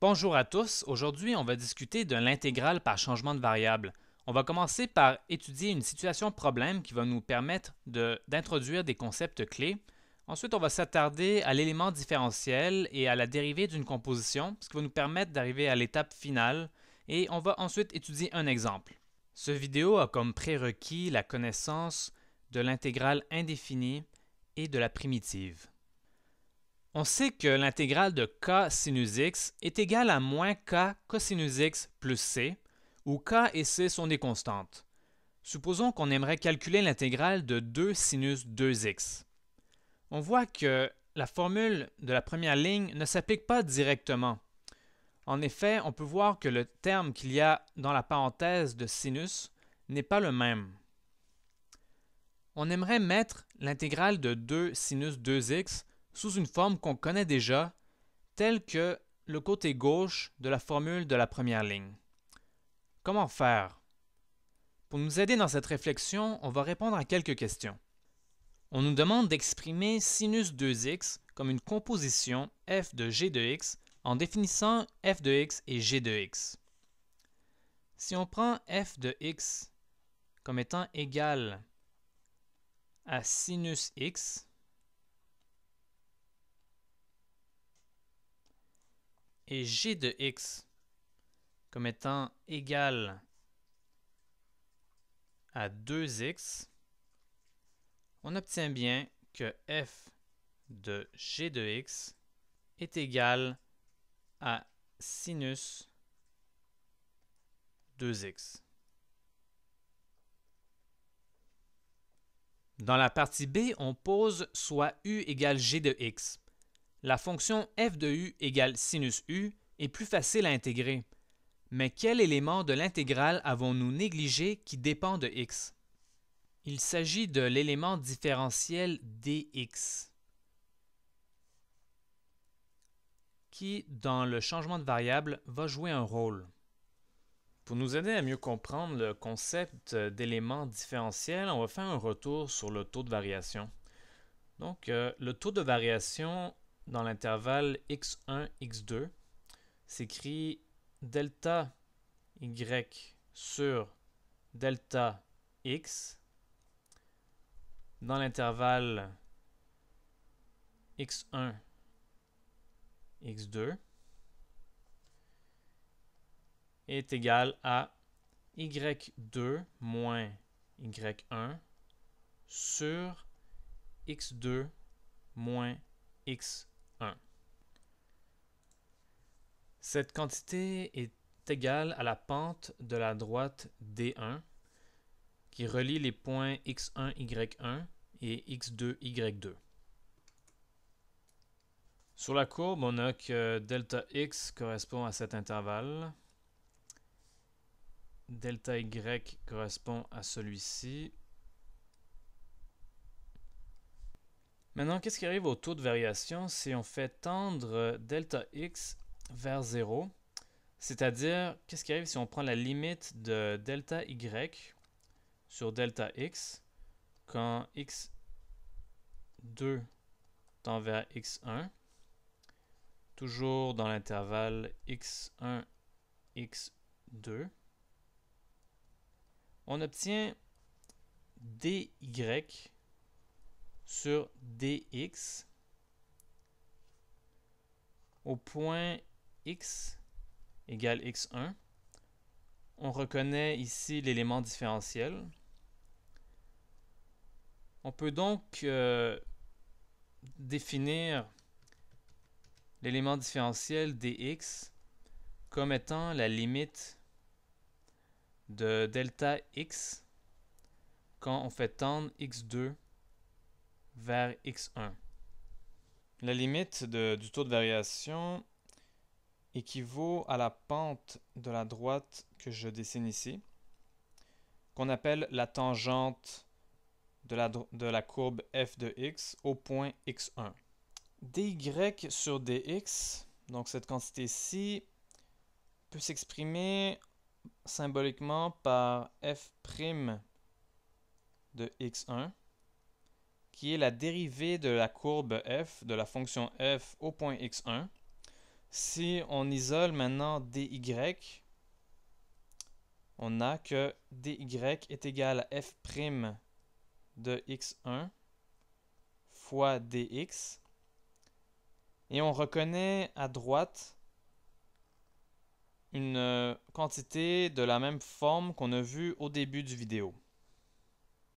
Bonjour à tous. Aujourd'hui, on va discuter de l'intégrale par changement de variable. On va commencer par étudier une situation problème qui va nous permettre d'introduire des concepts clés. Ensuite, on va s'attarder à l'élément différentiel et à la dérivée d'une composition, ce qui va nous permettre d'arriver à l'étape finale. Et on va ensuite étudier un exemple. Ce vidéo a comme prérequis la connaissance de l'intégrale indéfinie et de la primitive. On sait que l'intégrale de k sinus x est égale à moins k cosinus x plus c, où k et c sont des constantes. Supposons qu'on aimerait calculer l'intégrale de 2 sinus 2x. On voit que la formule de la première ligne ne s'applique pas directement. En effet, on peut voir que le terme qu'il y a dans la parenthèse de sinus n'est pas le même. On aimerait mettre l'intégrale de 2 sinus 2x sous une forme qu'on connaît déjà, telle que le côté gauche de la formule de la première ligne. Comment faire? Pour nous aider dans cette réflexion, on va répondre à quelques questions. On nous demande d'exprimer sinus 2x comme une composition f de g de x en définissant f de x et g de x. Si on prend f de x comme étant égal à sinus x, et g de x comme étant égal à 2x, on obtient bien que f de g de x est égal à sinus 2x. Dans la partie B, on pose soit u égale g de x. La fonction f de u égale sinus u est plus facile à intégrer. Mais quel élément de l'intégrale avons-nous négligé qui dépend de x? Il s'agit de l'élément différentiel dx, qui, dans le changement de variable, va jouer un rôle. Pour nous aider à mieux comprendre le concept d'élément différentiel, on va faire un retour sur le taux de variation. Donc, le taux de variation dans l'intervalle x1, x2 s'écrit delta y sur delta x dans l'intervalle x1, x2 est égal à y2 moins y1 sur x2 moins x1. Cette quantité est égale à la pente de la droite D1 qui relie les points x1, y1 et x2, y2. Sur la courbe, on a que delta x correspond à cet intervalle. Delta y correspond à celui-ci. Maintenant, qu'est-ce qui arrive au taux de variation si on fait tendre delta x vers 0? C'est-à-dire, qu'est-ce qui arrive si on prend la limite de delta y sur delta x quand x2 tend vers x1, toujours dans l'intervalle x1, x2, on obtient dy sur dx au point x égale x1. On reconnaît ici l'élément différentiel. On peut donc définir l'élément différentiel dx comme étant la limite de delta x quand on fait tendre x2 vers x1. La limite du taux de variation équivaut à la pente de la droite que je dessine ici, qu'on appelle la tangente de la courbe f de x au point x1. dy sur dx, donc cette quantité-ci, peut s'exprimer symboliquement par f' de x1, qui est la dérivée de la courbe f, de la fonction f au point x1, Si on isole maintenant dy, on a que dy est égal à f' de x1 fois dx. Et on reconnaît à droite une quantité de la même forme qu'on a vue au début du vidéo.